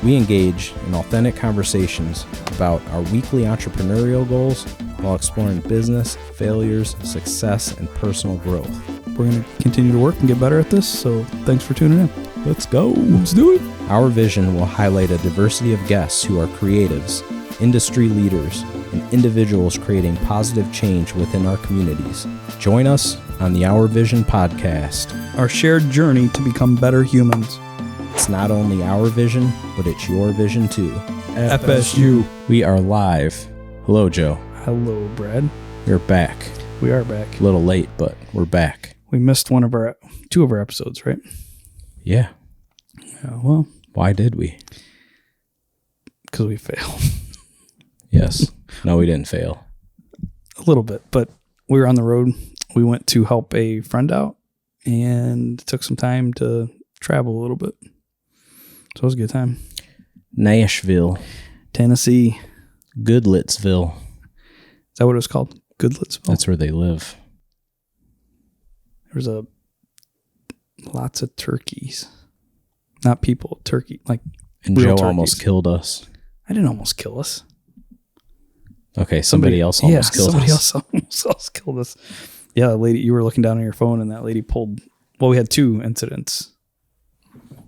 We engage in authentic conversations about our weekly entrepreneurial goals while exploring business, failures, success, and personal growth. We're going to continue to work and get better at this, so thanks for tuning in. Let's go. Let's do it. Our vision will highlight a diversity of guests who are creatives, industry leaders, and individuals creating positive change within our communities. Join us on the Our Vision podcast. Our shared journey to become better humans. It's not only our vision, but it's your vision too. FSU. We are live. Hello, Joe. Hello, Brad. We're back. We are back. A little late, but we're back. We missed two of our episodes, right? Yeah. Well. Why did we? Because we failed. Yes. No, we didn't fail. A little bit, but we were on the road. We went to help a friend out and took some time to travel a little bit. So it was a good time. Nashville. Tennessee. Goodlettsville. Is that what it was called? Goodlettsville? That's where they live. There's lots of turkeys. Not people, turkey. Like and real Joe turkeys. Almost killed us. I didn't almost kill us. Okay, somebody else almost killed us. Somebody else almost killed us. Yeah, the lady, you were looking down on your phone and that lady pulled, well, we had two incidents.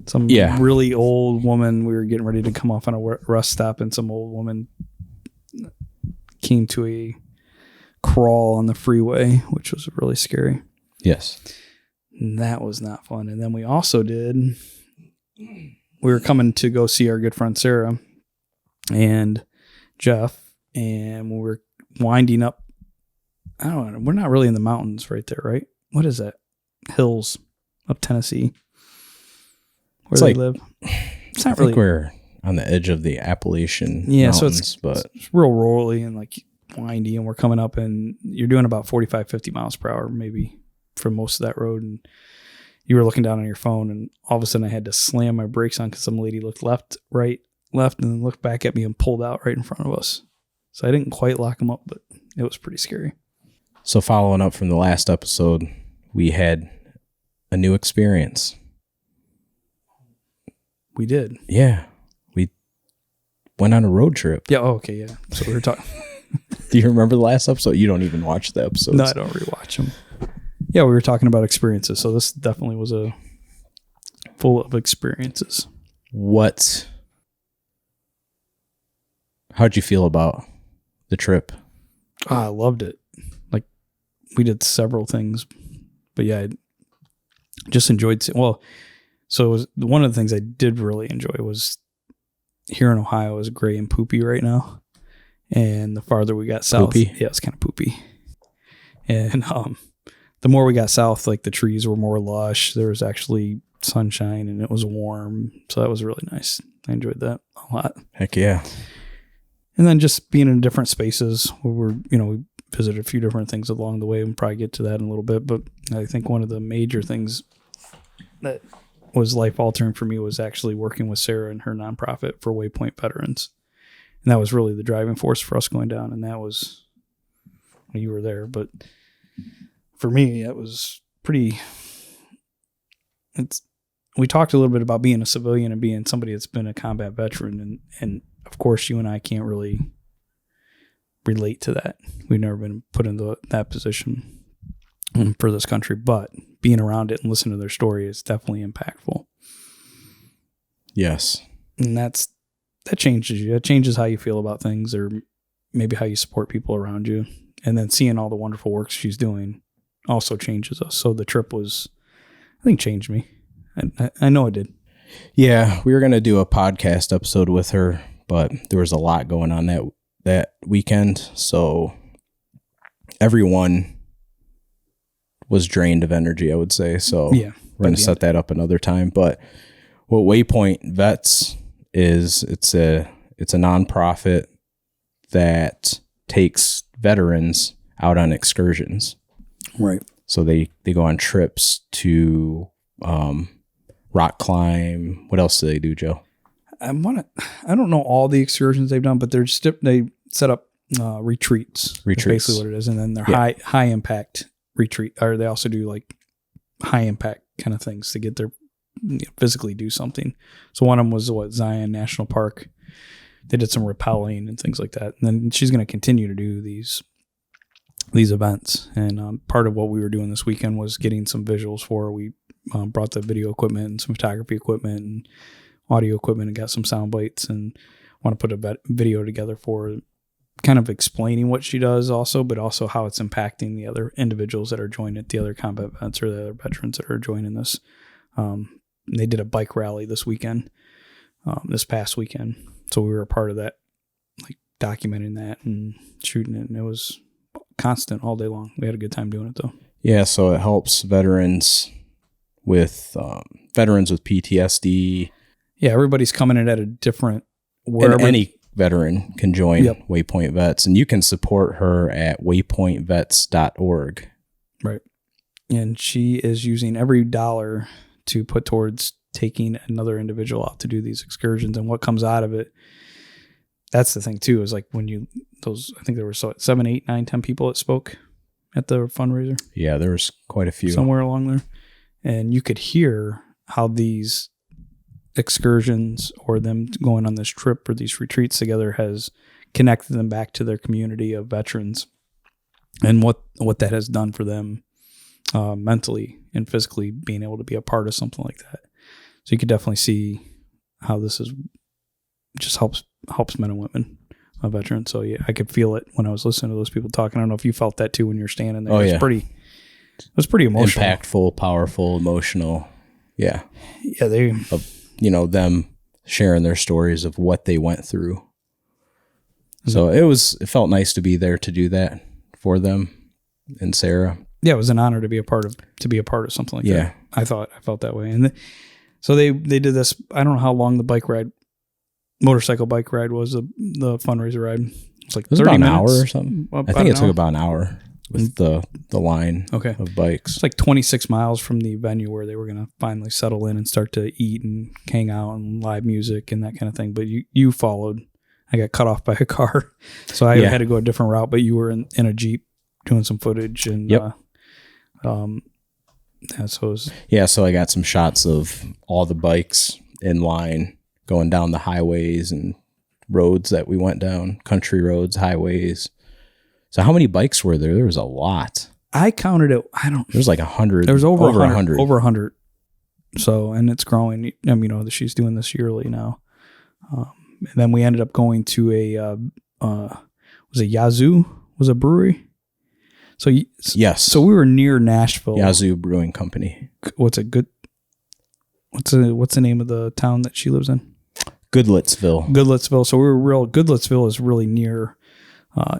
Some really old woman, we were getting ready to come off on a rest stop, and some old woman came to a crawl on the freeway, which was really scary. Yes. And that was not fun. And then we also we were coming to go see our good friend Sarah and Jeff, and we were winding up. I don't know. We're not really in the mountains right there, right? What is that? Hills of Tennessee. Where they live. It's not really. We're on the edge of the Appalachian mountains, so it's real rolly and like windy, and we're coming up, and you're doing about 45, 50 miles per hour, maybe, for most of that road. And you were looking down on your phone, and all of a sudden I had to slam my brakes on because some lady looked left, and then looked back at me and pulled out right in front of us. So I didn't quite lock them up, but it was pretty scary. So following up from the last episode, we had a new experience. We did. Yeah. We went on a road trip. Yeah. Oh, okay. Yeah. So we were talking. Do you remember the last episode? You don't even watch the episodes. No, I don't rewatch them. Yeah, we were talking about experiences. So this definitely was full of experiences. How'd you feel about the trip? Oh, I loved it. Like, we did several things, but yeah, I just enjoyed. So it was one of the things I did really enjoy was here in Ohio is gray and poopy right now, and the farther we got south, it's kind of poopy. And the more we got south, like the trees were more lush. There was actually sunshine and it was warm, so that was really nice. I enjoyed that a lot. Heck yeah. And then just being in different spaces where we visited a few different things along the way. We'll probably get to that in a little bit. But I think one of the major things that was life altering for me was actually working with Sarah and her nonprofit for Waypoint Veterans. And that was really the driving force for us going down. And that was, you were there, but for me, it was pretty, we talked a little bit about being a civilian and being somebody that's been a combat veteran. And of course, you and I can't really relate to that. We've never been put into that position for this country, but being around it and listening to their story is definitely impactful. Yes. And that changes you. It changes how you feel about things, or maybe how you support people around you. And then seeing all the wonderful work she's doing also changes us. So the trip changed me. I know it did. Yeah, we were going to do a podcast episode with her, but there was a lot going on that weekend. So everyone was drained of energy, I would say. So yeah, we're going to set that up another time. But what Waypoint Vets is, it's a nonprofit that takes veterans out on excursions. Right. So they go on trips to rock climb. What else do they do, Joe? I don't know all the excursions they've done, but they set up retreats. That's basically what it is. And then they're high impact retreat, or they also do like high impact kind of things to get their physically do something. So one of them was Zion National Park. They did some rappelling and things like that. And then she's going to continue to do these events. And part of what we were doing this weekend was getting some visuals for her. We brought the video equipment and some photography equipment and audio equipment and got some sound bites and want to put a video together for her, kind of explaining what she does also, but also how it's impacting the other individuals that are joining it, the other combat vets or the other veterans that are joining this. They did a bike rally this weekend, this past weekend. So we were a part of that, like documenting that and shooting it. And it was constant all day long. We had a good time doing it though. Yeah. So it helps veterans with PTSD. Yeah. Everybody's coming in at a different, and any veteran can join Waypoint Vets, and you can support her at waypointvets.org. Right. And she is using every dollar to put towards taking another individual out to do these excursions, and what comes out of it. That's the thing too, is like when I think there were 7, 8, 9, 10 people that spoke at the fundraiser. Yeah, there was quite a few. Somewhere along there. And you could hear how these excursions or them going on this trip or these retreats together has connected them back to their community of veterans and what that has done for them mentally and physically, being able to be a part of something like that. So you could definitely see how this is just helps men and women, veterans. So yeah, I could feel it when I was listening to those people talking. I don't know if you felt that too when you're standing there. It was pretty emotional. Impactful, powerful, emotional. Yeah. Yeah, them sharing their stories of what they went through. So it felt nice to be there to do that for them and Sarah. Yeah, it was an honor to be a part of something like that. I felt that way. And so they did this. I don't know how long the motorcycle bike ride was, the fundraiser ride. It was about 30 minutes. An hour or something. I think it took about an hour with the line of bikes. It's like 26 miles from the venue where they were going to finally settle in and start to eat and hang out and live music and that kind of thing. But you followed. I got cut off by a car, so I had to go a different route. But you were in a Jeep doing some footage and so I got some shots of all the bikes in line going down the highways and roads that we went down, country roads, highways. So how many bikes were there? There was a lot. I counted it. There was like 100. There was over 100. Over 100. So, and it's growing. She's doing this yearly now. And then we ended up going to was it Yazoo? Was a brewery? So yes. So we were near Nashville. Yazoo Brewing Company. What's the name of the town that she lives in? Goodlettsville. So we were Goodlettsville is really near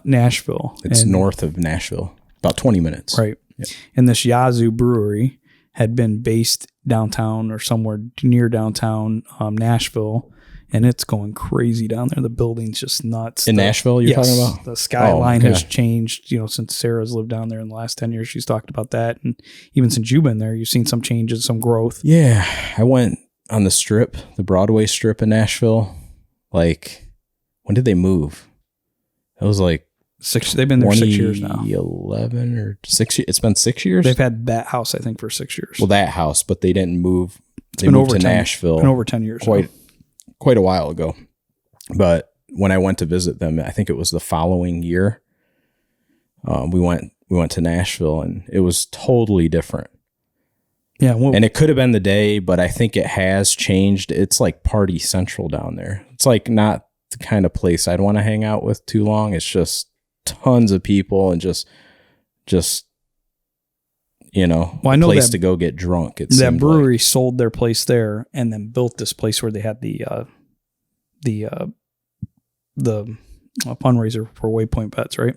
Nashville. It's north of Nashville, about 20 minutes. Right. Yeah. And this Yazoo brewery had been based downtown or somewhere near downtown Nashville. And it's going crazy down there. The building's just nuts. In Nashville, you're talking about? The skyline has changed, since Sarah's lived down there in the last 10 years. She's talked about that. And even since you've been there, you've seen some changes, some growth. Yeah. I went on the strip, the Broadway strip in Nashville. Like, when did they move? It was like 6. They've been there 6 years now. 11 or 6 years. It's been 6 years? They've had that house, I think, for 6 years. Well, that house, but they didn't move. They moved to Nashville. It's been over 10 years. Quite a while ago. But when I went to visit them, I think it was the following year, we went to Nashville, and it was totally different. Yeah. And it could have been the day, but I think it has changed. It's like party central down there. It's like not the kind of place I'd want to hang out with too long. It's just tons of people and just I know place to go get drunk. That brewery sold their place there and then built this place where they had the fundraiser for Waypoint Vets, right?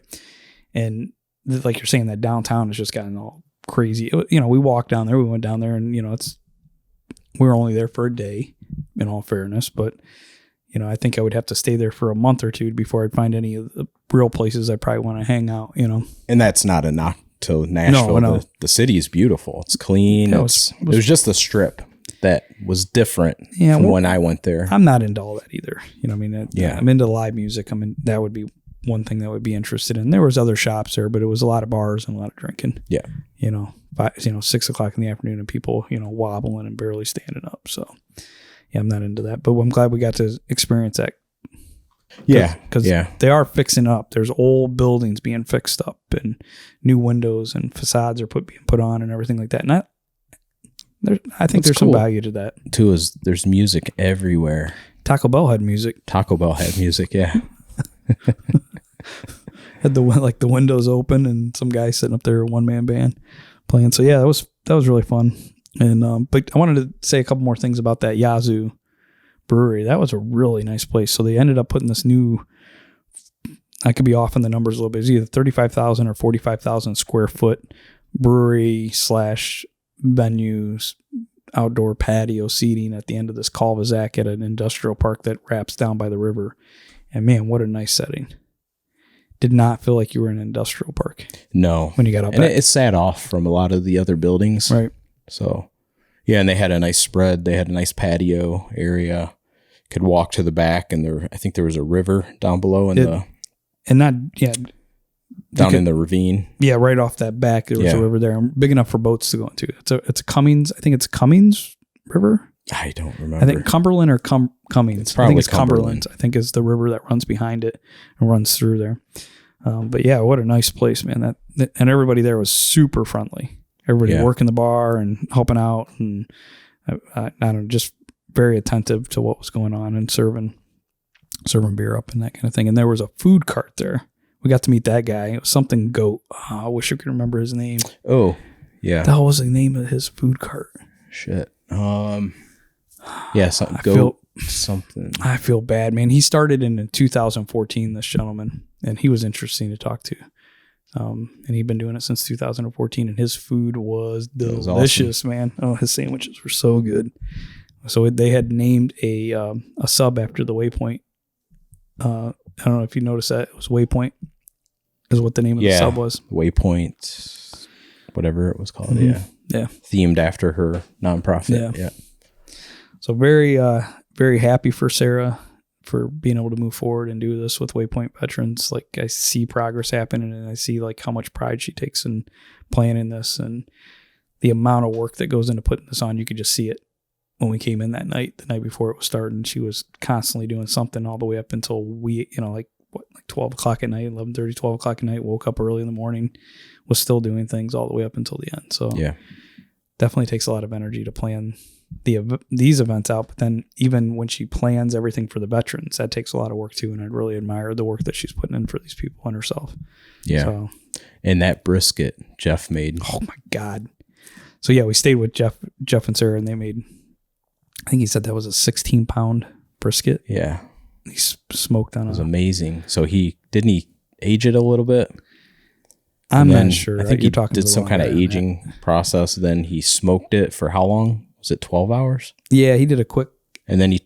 And like you're saying, that downtown has just gotten all crazy. We walked down there, we went down there, and we were only there for a day, in all fairness, but I think I would have to stay there for a month or two before I'd find any of the real places I probably want to hang out. And that's not a knock to Nashville. No. The city is beautiful. It's clean. It was just the strip that was different from when I went there. I'm not into all that either. I'm into live music. That would be one thing that would be interested in. There was other shops there, but it was a lot of bars and a lot of drinking. Yeah. 6 o'clock in the afternoon and people, wobbling and barely standing up. So yeah, I'm not into that, but I'm glad we got to experience that. Because they are fixing up. There's old buildings being fixed up and new windows and facades are being put on and everything like that. And I think there's some value to that too. Is there's music everywhere. Taco Bell had music. Yeah. Had the windows open and some guy sitting up there, a one-man band playing. So yeah, that was really fun. And but I wanted to say a couple more things about that Yazoo brewery. That was a really nice place. So they ended up putting this new, I could be off on the numbers a little bit. It's either 35,000 or 45,000 square foot brewery / venues, outdoor patio seating at the end of this cul-de-sac at an industrial park that wraps down by the river. And man, what a nice setting. Did not feel like you were in an industrial park. No. When you got out back. And it sat off from a lot of the other buildings. Right. So, yeah, and they had a nice spread. They had a nice patio area. Could walk to the back, and I think there was a river down below in down in the ravine. Yeah, right off that back, there was a river there, big enough for boats to go into. It's a Cummings. I think it's Cummings River. I don't remember. I think Cumberland or Cummings. It's probably Cumberland. I think is the river that runs behind it and runs through there. But yeah, what a nice place, man. And everybody there was super friendly. Everybody working the bar and helping out, and I don't know, just very attentive to what was going on and serving beer up and that kind of thing. And there was a food cart there. We got to meet that guy. It was something goat. I wish I could remember his name. Oh, yeah. That was the name of his food cart. Shit. Yeah, something goat. Something. I feel bad, man. He started in 2014, this gentleman, and he was interesting to talk to. And he'd been doing it since 2014, and his food was delicious, awesome. Man. Oh, his sandwiches were so good. So they had named a sub after the Waypoint. I don't know if you noticed that. It was Waypoint is what the name of the sub was. Waypoint, whatever it was called. Mm-hmm. Yeah. Themed after her nonprofit. Yeah. So very, very happy for Sarah for being able to move forward and do this with Waypoint Veterans. Like, I see progress happening, and I see like how much pride she takes in planning this, and the amount of work that goes into putting this on. You could just see it when we came in that night, the night before it was starting. She was constantly doing something all the way up until we, like 12 o'clock at night, 11:30, 12 o'clock at night, woke up early in the morning, was still doing things all the way up until the end. So definitely takes a lot of energy to plan these events out. But then even when she plans everything for the veterans, that takes a lot of work too. And I'd really admire the work that she's putting in for these people and herself. Yeah. So, and that brisket Jeff made. Oh my God. So yeah, we stayed with Jeff and Sarah, and they made, I think he said that was a 16-pound brisket. Yeah. He smoked on it. It was amazing. So he age it a little bit? I'm not sure. I think he did some kind of aging process. Then he smoked it for how long? Was it 12 hours? Yeah, he did a quick. And then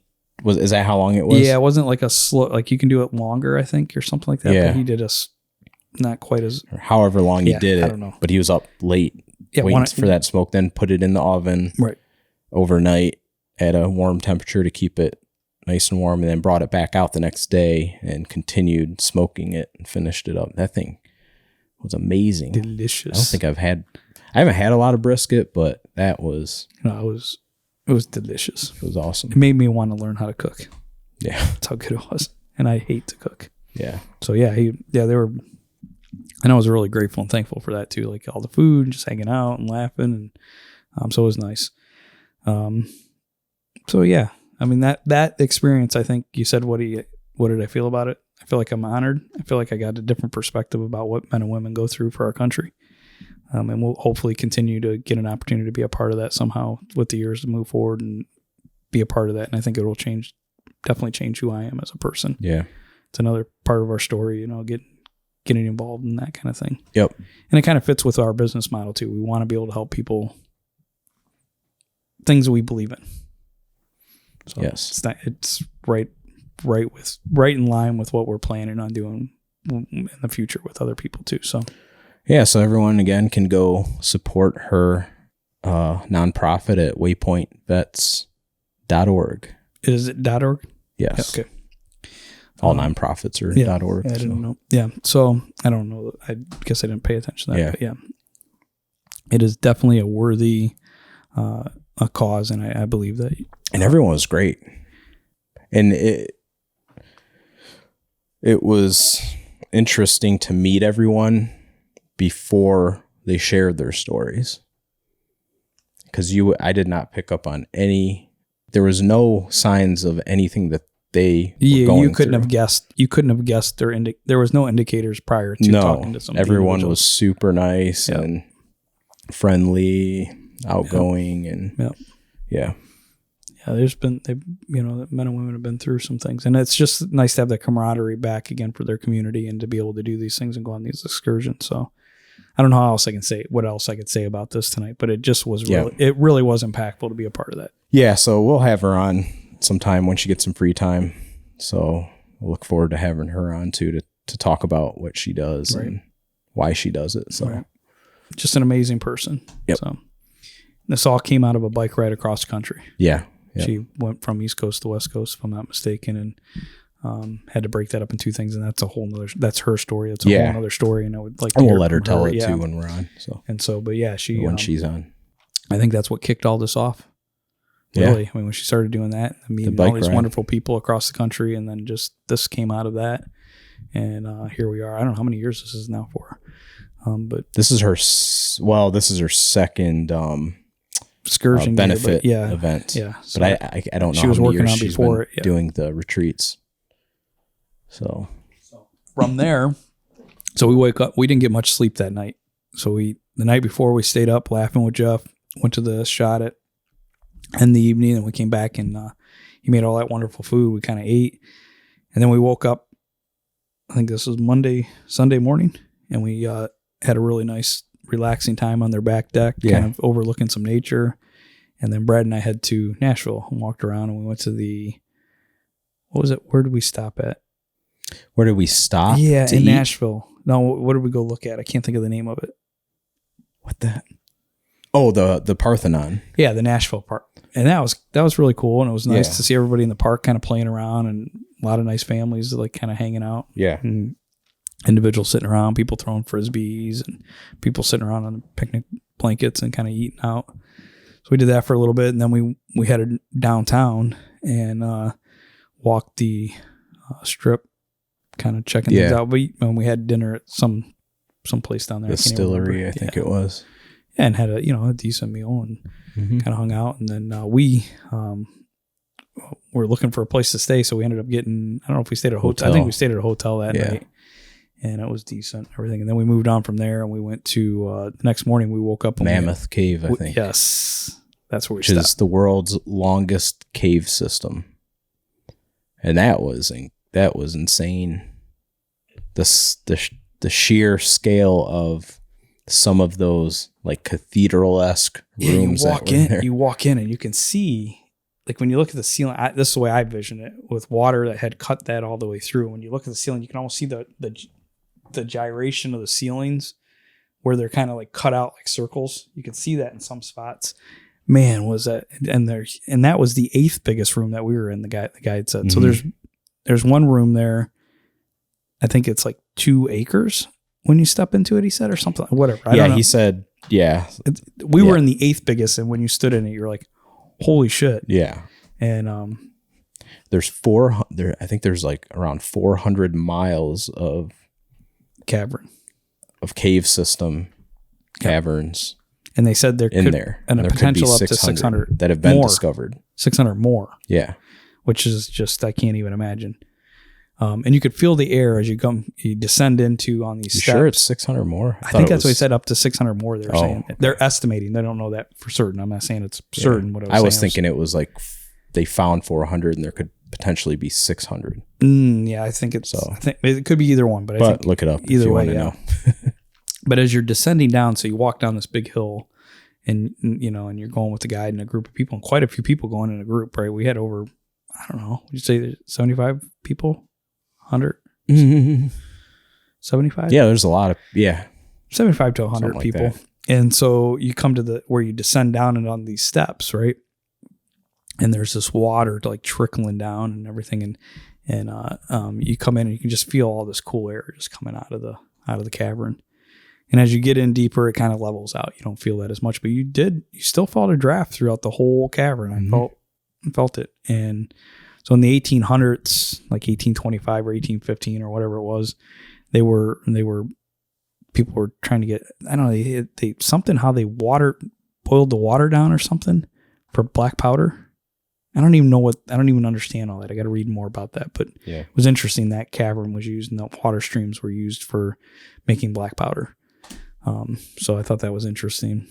is that how long it was? Yeah, it wasn't like a slow, like you can do it longer, I think, or something like that. Yeah. But he did not quite as. Or however long he did it. I don't know. But he was up late waiting for that smoke, then put it in the oven overnight at a warm temperature to keep it nice and warm, and then brought it back out the next day and continued smoking it and finished it up. That thing was amazing. Delicious. I haven't had a lot of brisket, but that was. It was delicious. It was awesome. It made me want to learn how to cook. Yeah. That's how good it was. And I hate to cook. Yeah. So they were, and I was really grateful and thankful for that too. Like all the food and just hanging out and laughing. And so it was nice. So yeah, I mean, that experience, I think you said, what did I feel about it? I feel like I'm honored. I feel like I got a different perspective about what men and women go through for our country. And we'll hopefully continue to get an opportunity to be a part of that somehow with the years to move forward and be a part of that. And I think it will definitely change who I am as a person. Yeah. It's another part of our story, getting involved in that kind of thing. Yep. And it kind of fits with our business model too. We want to be able to help people, things we believe in. So yes. It's right in line with what we're planning on doing in the future with other people too. So yeah, so everyone again can go support her nonprofit at waypointvets.org. Is it .org? Yes. Yeah, okay. All nonprofits are .org. I didn't know. Yeah. So I don't know. I guess I didn't pay attention to that. Yeah. But yeah. it is definitely a worthy a cause, and I believe that. And everyone was great, and it was interesting to meet everyone before they shared their stories, because I did not pick up on any. There was no signs of anything that they were going you couldn't through. have guessed. You couldn't have guessed there was no indicators prior to talking to some. Everyone was super nice and friendly, outgoing, and yeah. There's been the men and women have been through some things, and it's just nice to have that camaraderie back again for their community and to be able to do these things and go on these excursions. So I don't know what else I could say about this tonight, but it just was it really was impactful to be a part of that. Yeah. So we'll have her on sometime when she gets some free time. So we'll look forward to having her on too, to talk about what she does and why she does it. So just an amazing person. Yep. So this all came out of a bike ride across the country. Yeah. Yep. She went from East Coast to West Coast, if I'm not mistaken, and had to break that up in two things. And that's her story. That's a whole other story. And I would like to we'll let her tell it too when we're on. So, when she's on, I think that's what kicked all this off. Really. I mean, when she started doing that, meeting all these wonderful people across the country, and then just this came out of that. And here we are. I don't know how many years this is now for. But this is her second excursion benefit event. Yeah. So but I don't know she was how many working years on she's before been doing the retreats. So from there, so we wake up. We didn't get much sleep that night. So the night before, we stayed up laughing with Jeff. Went to the shot at in the evening, and we came back, and he made all that wonderful food. We kind of ate, and then we woke up. I think this was Sunday morning, and we had a really nice, relaxing time on their back deck, kind of overlooking some nature. And then Brad and I head to Nashville and walked around, and we went to what was it? Where did we stop at? Where did we stop? Yeah, in Nashville. No, what did we go look at? I can't think of the name of it. What the? Oh, the Parthenon. Yeah, the Nashville park. And that was really cool. And it was nice to see everybody in the park kind of playing around, and a lot of nice families like kind of hanging out. Yeah. And individuals sitting around, people throwing frisbees, and people sitting around on the picnic blankets and kind of eating out. So we did that for a little bit, and then we headed downtown and walked the strip, kind of checking things out. But we had dinner at some place down there. Distillery, I think it was. Yeah, and had a decent meal and kind of hung out. And then we were looking for a place to stay, so we ended up getting, I don't know if we stayed at a hotel. I think we stayed at a hotel that night. And it was decent, everything. And then we moved on from there, and we went to, the next morning we woke up. Mammoth Cave, I think. Yes. That's where we stopped. Which is the world's longest cave system. And that was insane. The sheer scale of some of those like cathedral-esque rooms. You walk in and you can see, like when you look at the ceiling, this is the way I vision it, with water that had cut that all the way through. When you look at the ceiling, you can almost see the gyration of the ceilings where they're kind of like cut out like circles. You can see that in some spots. Man, was that, and that was the 8th biggest room that we were in, the guide said. Mm-hmm. So there's one room there. I think it's like 2 acres when you step into it, he said, or something, whatever. I don't know. He said, we were in the 8th biggest, and when you stood in it, you're like, holy shit. Yeah. And I think there's like around 400 miles of cave system caverns. And they said there could a potential up to 600 that have been discovered. 600 more. Yeah. Which is just, I can't even imagine. And you could feel the air as you descend into on these steps. Sure it's 600 more? I think that's what he said, up to 600 more. They're saying. They're estimating. They don't know that for certain. I'm not saying it's certain what I was thinking it was like they found 400 and there could potentially be 600. Yeah, I think it's I think it could be either one, but I think look it up either if you way, want to know. But as you're descending down, so you walk down this big hill, and and you're going with the guide and a group of people, and quite a few people going in a group, right? We had over, I don't know, would you say 75 people? 100? 75? Yeah, there's a lot of 75 to 100 like people. That. And so you come to where you descend down and on these steps, right? And there's this water like trickling down and everything, and you come in and you can just feel all this cool air just coming out of the cavern. And as you get in deeper, it kind of levels out. You don't feel that as much, but you still felt a draft throughout the whole cavern. I felt it. And so in the 1800s, like 1825 or 1815 or whatever it was, people were trying to get, I don't know, they something, how they boiled the water down or something for black powder. I don't even understand all that. I got to read more about that, but it was interesting that cavern was used and the water streams were used for making black powder. So I thought that was interesting.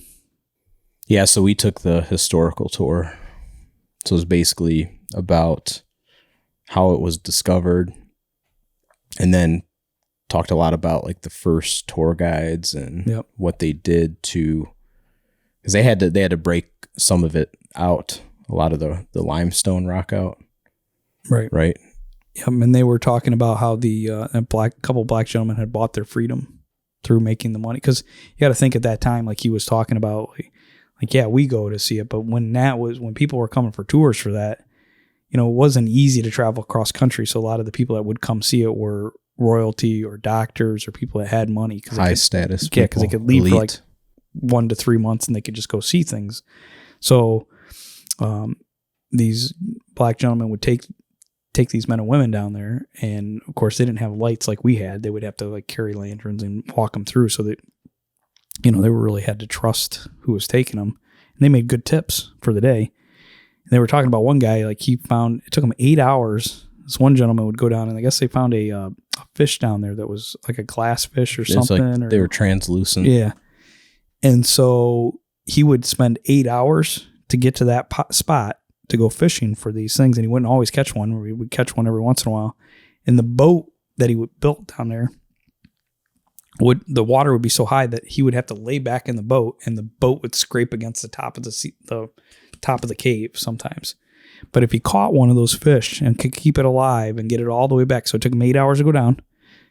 Yeah. So we took the historical tour. So it was basically about how it was discovered, and then talked a lot about like the first tour guides and what they did because they had to break some of it out, a lot of the limestone rock out. Right. Yep. And they were talking about how a couple black gentlemen had bought their freedom through making the money. Because you got to think at that time, like he was talking about, like, yeah, we go to see it. But when people were coming for tours for that, it wasn't easy to travel cross country. So a lot of the people that would come see it were royalty or doctors or people that had money. High status. Yeah, because they could leave for like 1 to 3 months and they could just go see things. So these black gentlemen would take these men and women down there, and of course they didn't have lights like we had. They would have to like carry lanterns and walk them through, so that they really had to trust who was taking them. And they made good tips for the day. And they were talking about one guy, like it took him 8 hours. This one gentleman would go down, and I guess they found a fish down there that was like a glass fish or something. They were translucent. Yeah. And so he would spend 8 hours to get to that spot to go fishing for these things. And he wouldn't always catch one. He would catch one every once in a while. And the boat that he built down there, the water would be so high that he would have to lay back in the boat, and the boat would scrape against the top of the cave sometimes. But if he caught one of those fish and could keep it alive and get it all the way back, so it took him 8 hours to go down,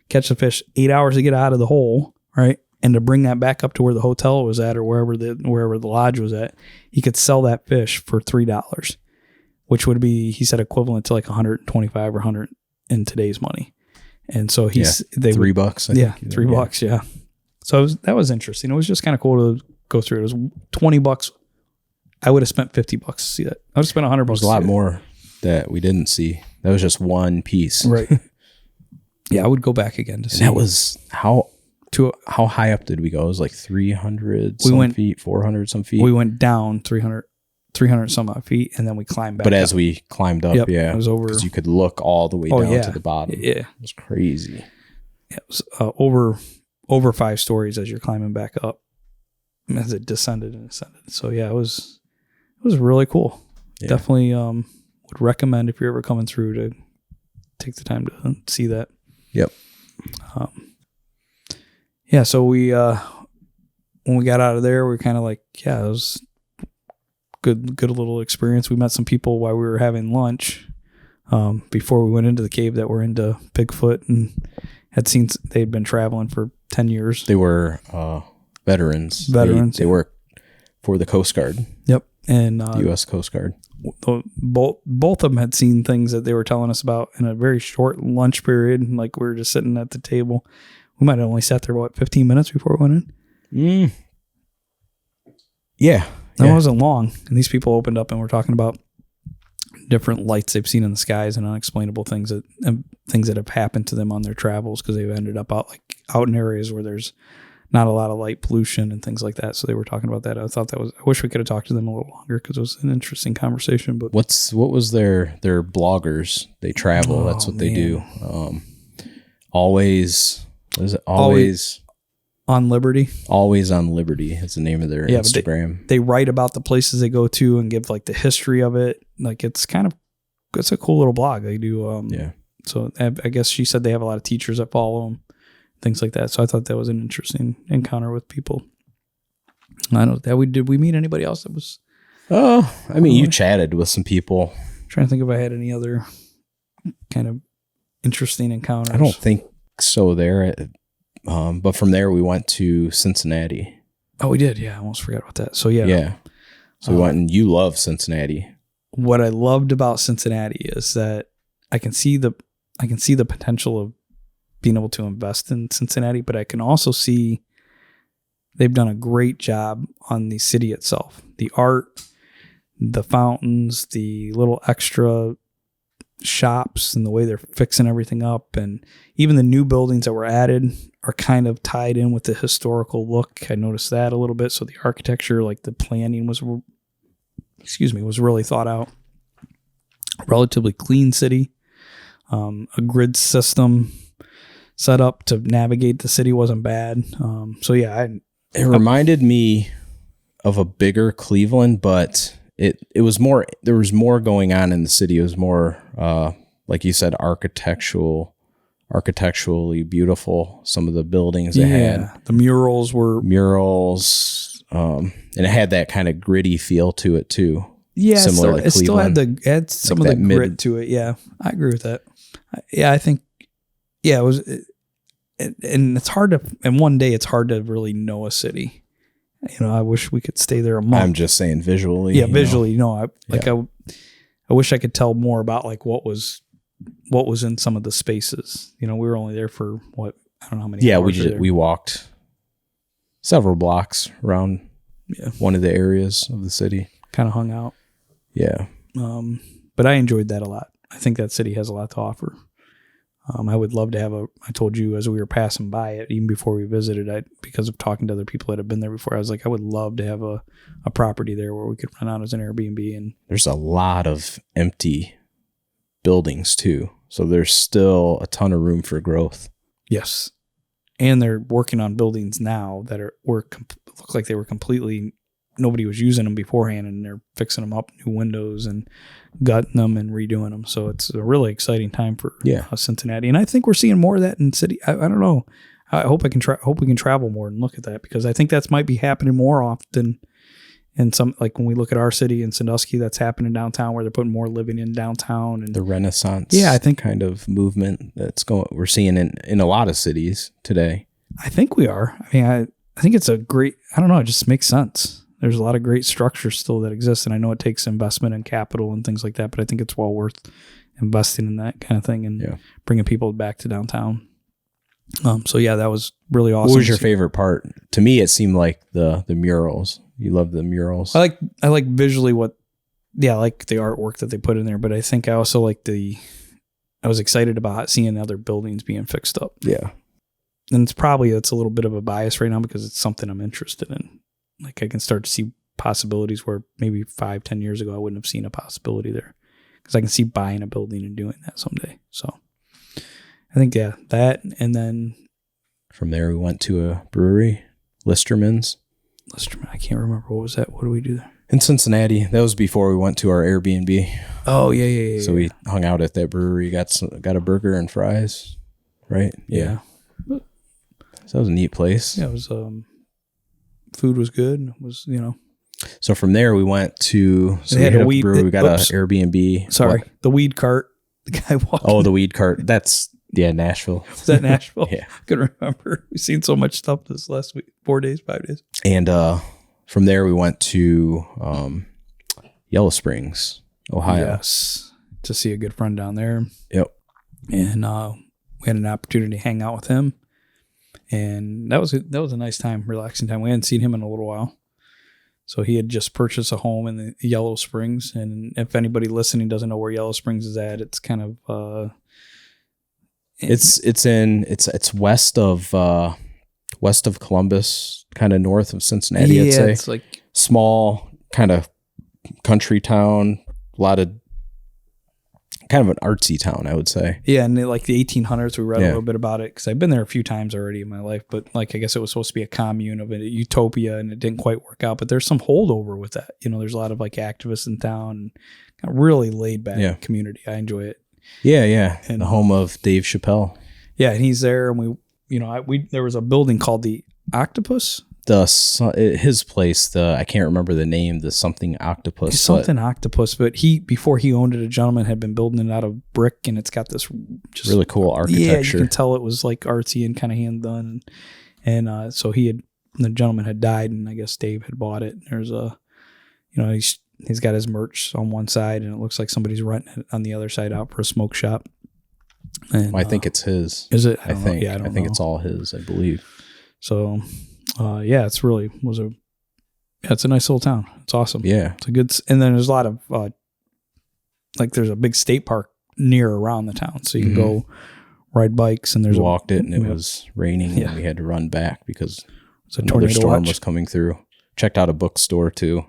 catch the fish, 8 hours to get out of the hole, right? And to bring that back up to where the hotel was at or wherever the lodge was at, he could sell that fish for $3, which would be, he said, equivalent to like $125 or $100 in today's money. And so $3, I think. $3, yeah. So that was interesting. It was just kind of cool to go through. It was $20. I would have spent $50 to see that. I would have spent $100. There's a lot more that we didn't see. That was just one piece. Right. Yeah, I would go back again to see. And that was how high up did we go? It was like 300 feet, 400 some feet. We went down 300 some odd feet, and then we climbed back But up. as we climbed up, it was over. Because you could look all the way down to the bottom. Yeah. It was crazy. It was over 5 stories as you're climbing back up, as it descended and ascended. So yeah, it was really cool. Yeah. Definitely would recommend if you're ever coming through to take the time to see that. Yep. Yeah, so we when we got out of there, we were kind of like, yeah, it was good little experience. We met some people while we were having lunch before we went into the cave that were into Bigfoot and they'd been traveling for 10 years. They were veterans. They worked for the Coast Guard. Yep. And the U.S. Coast Guard. Both of them had seen things that they were telling us about in a very short lunch period. And like we were just sitting at the table. We might have only sat there, 15 minutes before we went in? Yeah. That wasn't long. And these people opened up and were talking about different lights they've seen in the skies and unexplainable things that have happened to them on their travels because they've ended up out in areas where there's not a lot of light pollution and things like that. So they were talking about that. I wish we could have talked to them a little longer because it was an interesting conversation. But what was their bloggers? They travel. That's what they do. Always on Liberty. Always on Liberty is the name of their Instagram. They write about the places they go to and give like the history of it. Like it's a cool little blog. They do. So I guess she said they have a lot of teachers that follow them, things like that. So I thought that was an interesting encounter with people. I don't know. Did we meet anybody else that was? Oh, I mean, you chatted with some people. Trying to think if I had any other kind of interesting encounters. I don't think so there. But from there we went to Cincinnati. Oh, we did. Yeah. I almost forgot about that. So yeah. Yeah. So we went, and you love Cincinnati. What I loved about Cincinnati is that I can see the potential of being able to invest in Cincinnati, but I can also see they've done a great job on the city itself. The art, the fountains, the little extra shops, and the way they're fixing everything up, and even the new buildings that were added are kind of tied in with the historical look. I noticed that a little bit. So the architecture, like the planning was really thought out. Relatively clean city. A grid system set up to navigate the city wasn't bad. So yeah, it reminded me of a bigger Cleveland, but it was more, there was more going on in the city. It was more, like you said, architecturally beautiful. Some of the buildings it had. The murals were and it had that kind of gritty feel to it too. Yeah, similar it still had some like of the grit to it. Yeah, I agree with that. Yeah, I think, it was, and it's hard to, and one day it's hard to really know a city. I wish we could stay there a month. I'm just saying visually. Yeah, visually. I wish I could tell more about like what was in some of the spaces. We were only there for what, I don't know how many. Yeah, hours we walked several blocks around one of the areas of the city. Kind of hung out. Yeah. But I enjoyed that a lot. I think that city has a lot to offer. I would love to have I told you as we were passing by it, even before we visited, because of talking to other people that have been there before, I was like, I would love to have a property there where we could rent out as an Airbnb. And there's a lot of empty buildings too. So there's still a ton of room for growth. Yes. And they're working on buildings now that look like they were completely, nobody was using them beforehand, and they're fixing them up, new windows and gutting them and redoing them. So it's a really exciting time for Cincinnati. And I think we're seeing more of that in city. I don't know. I hope we can travel more and look at that, because I think that's might be happening more often. And some, like when we look at our city in Sandusky, that's happening downtown, where they're putting more living in downtown, and the Renaissance, I think kind of movement we're seeing in a lot of cities today. I think we are. I mean, I think it's a great, I don't know, it just makes sense. There's a lot of great structures still that exist, and I know it takes investment and capital and things like that, but I think it's well worth investing in that kind of thing and bringing people back to downtown. So yeah, that was really awesome. What was your favorite part? To me, it seemed like the murals. You love the murals. I like visually I like the artwork that they put in there, but I think I also like I was excited about seeing other buildings being fixed up. Yeah. And it's a little bit of a bias right now because it's something I'm interested in. Like I can start to see possibilities where maybe 5-10 years ago I wouldn't have seen a possibility there, because I can see buying a building and doing that someday. So I think that, and then from there we went to a brewery, Listerman's. I can't remember, what was that? What did we do there? In Cincinnati. That was before we went to our Airbnb. Oh yeah. So we hung out at that brewery, got a burger and fries, right? Yeah. So that was a neat place. Yeah, it was. Food was good. It was, So from there we went to. So we had we got an Airbnb. Sorry, the weed cart. The guy walked. Oh, the weed cart. That's Nashville. Was that Nashville? Yeah, I couldn't remember. We've seen so much stuff this last week. 4 days, 5 days. And from there we went to Yellow Springs, Ohio. Yes, to see a good friend down there. Yep. And we had an opportunity to hang out with him. And that was a nice time, relaxing time. We hadn't seen him in a little while. So he had just purchased a home in the Yellow Springs. And if anybody listening doesn't know where Yellow Springs is at, it's kind of it's west of Columbus, kind of north of Cincinnati, I'd say. It's like small kind of country town, a lot of kind of an artsy town, I would say. Yeah, and like the 1800s, we read a little bit about it, because I've been there a few times already in my life, but like I guess it was supposed to be a commune of a utopia, and it didn't quite work out, but there's some holdover with that. There's a lot of like activists in town, and a really laid back community. I enjoy it. Yeah. And the home of Dave Chappelle. Yeah, and he's there, and we there was a building called the Octopus. His place, I can't remember the name, the something octopus. Octopus, but before he owned it, a gentleman had been building it out of brick, and it's got this just really cool architecture. Yeah, you can tell it was like artsy and kind of hand done. And so the gentleman had died, and I guess Dave had bought it. There's he's got his merch on one side, and it looks like somebody's renting it on the other side out for a smoke shop. And I think it's his. Is it? I think. Yeah, I think it's all his, I believe. So Yeah, it's really it's a nice little town. It's awesome. Yeah. It's a good, and then there's a lot of, like there's a big state park near around the town. So you can go ride bikes and we walked it and it was raining and we had to run back because another storm was coming through. Checked out a bookstore too.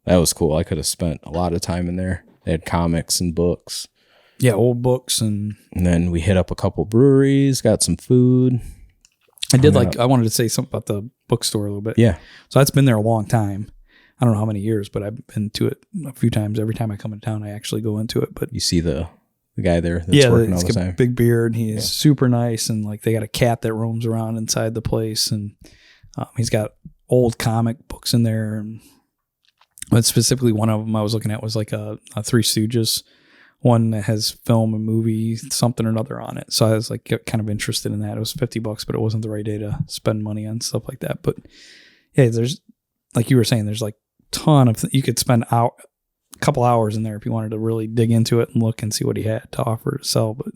That was cool. I could have spent a lot of time in there. They had comics and books. Yeah, old books. And then we hit up a couple breweries, got some food. I wanted to say something about the bookstore a little bit. Yeah. So that's been there a long time. I don't know how many years, but I've been to it a few times. Every time I come into town, I actually go into it. But you see the guy there that's working all the time. Big beard. He's super nice. And like they got a cat that roams around inside the place. And he's got old comic books in there. But specifically one of them I was looking at was like a Three Stooges one that has film and movie, something or another on it. So I was like kind of interested in that. It was $50, but it wasn't the right day to spend money on stuff like that. But yeah, there's, like you were saying, there's like ton of, you could spend a couple hours in there if you wanted to really dig into it and look and see what he had to offer to sell. But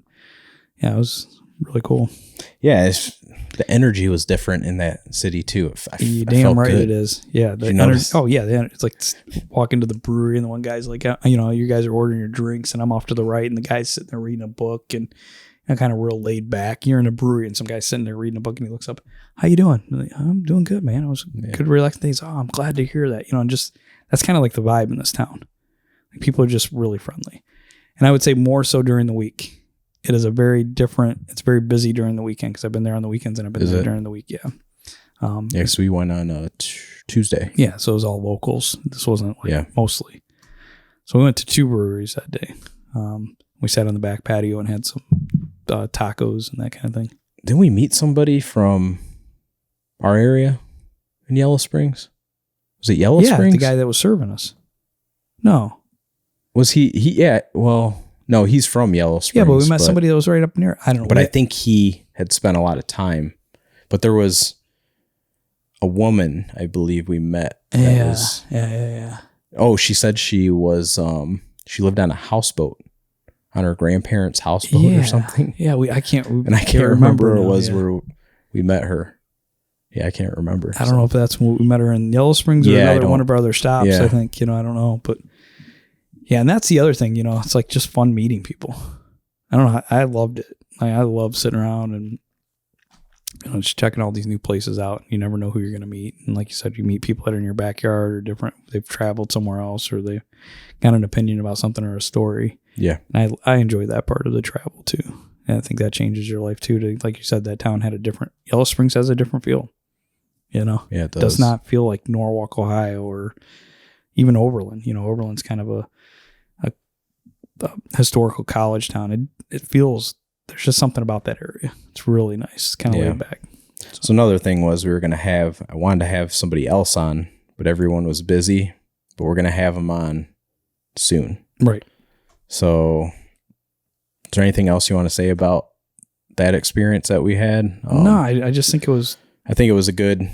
yeah, it was really cool. Yeah, the energy was different in that city too. You're damn right good. It is. Yeah. The energy. Oh yeah. It's like walk into the brewery and the one guy's like, you guys are ordering your drinks and I'm off to the right and the guy's sitting there reading a book and kind of real laid back. You're in a brewery and some guy's sitting there reading a book and he looks up, how you doing? I'm, like, I'm doing good, man. I was good, relaxing days. Oh, I'm glad to hear that. And just, that's kind of like the vibe in this town. Like people are just really friendly. And I would say more so during the week. It is it's very busy during the weekend because I've been there on the weekends and I've been there during the week. Yeah. So we went on Tuesday. Yeah. So it was all locals. This wasn't mostly. So we went to 2 breweries that day. We sat on the back patio and had some tacos and that kind of thing. Didn't we meet somebody from our area in Yellow Springs? Was it Yellow Springs? Yeah, the guy that was serving us. No. Was he? Yeah. Well, no, he's from Yellow Springs. Yeah, but we met somebody that was right up near. I don't know. But I think he had spent a lot of time. But there was a woman, I believe we met. Yeah. Oh, she said she was. She lived on a houseboat, on her grandparents' houseboat or something. Yeah, I can't remember where it was where we met her. Yeah, I can't remember. I don't know if that's when we met her in Yellow Springs or one of our other stops. Yeah. I think, I don't know. But yeah, and that's the other thing, it's like just fun meeting people. I don't know. I loved it. I love sitting around and just checking all these new places out. You never know who you're going to meet. And like you said, you meet people that are in your backyard or different. They've traveled somewhere else or they've got an opinion about something or a story. Yeah. And I enjoy that part of the travel too. And I think that changes your life too. Like you said, that town had Yellow Springs has a different feel. Yeah, it does not feel like Norwalk, Ohio, or even Oberlin. Oberlin's kind of a historical college town. It feels, there's just something about that area. It's really nice. It's kind of laid back. So another thing was I wanted to have somebody else on, but everyone was busy. But we're going to have them on soon. Right. So is there anything else you want to say about that experience that we had? No, I just think it was. I think it was good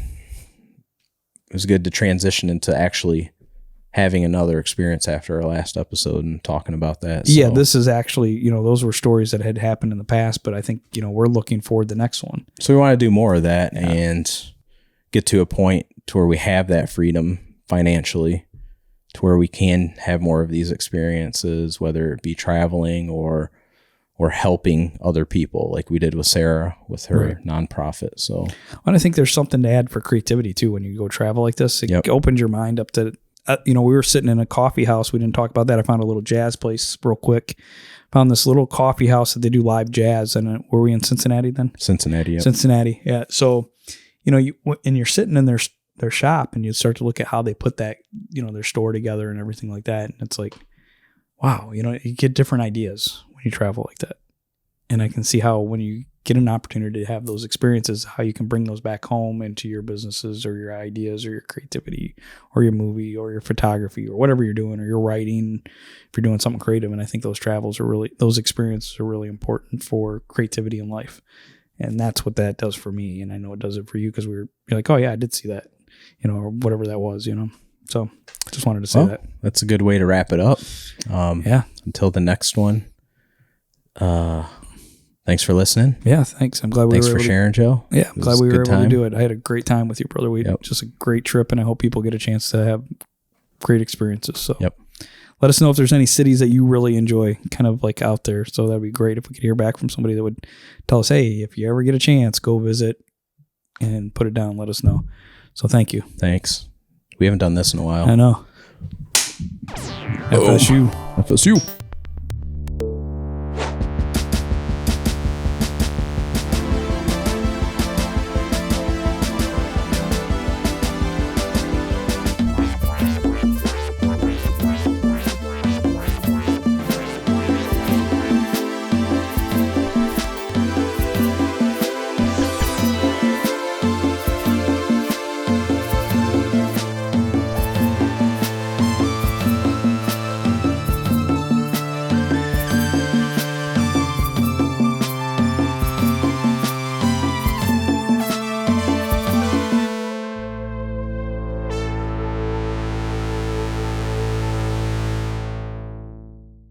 to transition into actually having another experience after our last episode and talking about that. So. Yeah, this is actually, those were stories that had happened in the past, but I think, we're looking forward to the next one. So we want to do more of that and get to a point to where we have that freedom financially to where we can have more of these experiences, whether it be traveling or helping other people like we did with Sarah with her nonprofit. So, and I think there's something to add for creativity too. When you go travel like this, it opens your mind up to, we were sitting in a coffee house. We didn't talk about that. I found a little jazz place real quick. Found this little coffee house that they do live jazz. And were we in Cincinnati then? Cincinnati. Yep. Cincinnati. Yeah. So, you're sitting in their shop and you start to look at how they put that, their store together and everything like that. And it's like, wow, you get different ideas when you travel like that. And I can see how when you get an opportunity to have those experiences, how you can bring those back home into your businesses or your ideas or your creativity or your movie or your photography or whatever you're doing or your writing, if you're doing something creative. And I think those experiences are really important for creativity in life. And that's what that does for me. And I know it does it for you because you're like, oh yeah, I did see that, or whatever that was, So just wanted to say that. That's a good way to wrap it up. Until the next one. thanks for listening. Yeah, thanks. I'm glad we Thanks were for able sharing, Joe. Yeah, I'm glad we were able to do it. I had a great time with you, brother. Yep. Just a great trip, and I hope people get a chance to have great experiences. So yep. Let us know if there's any cities that you really enjoy, kind of like out there. So that'd be great if we could hear back from somebody that would tell us, hey, if you ever get a chance, go visit and put it down. Let us know. So thank you. Thanks. We haven't done this in a while. I know. Oh. FSU. FSU.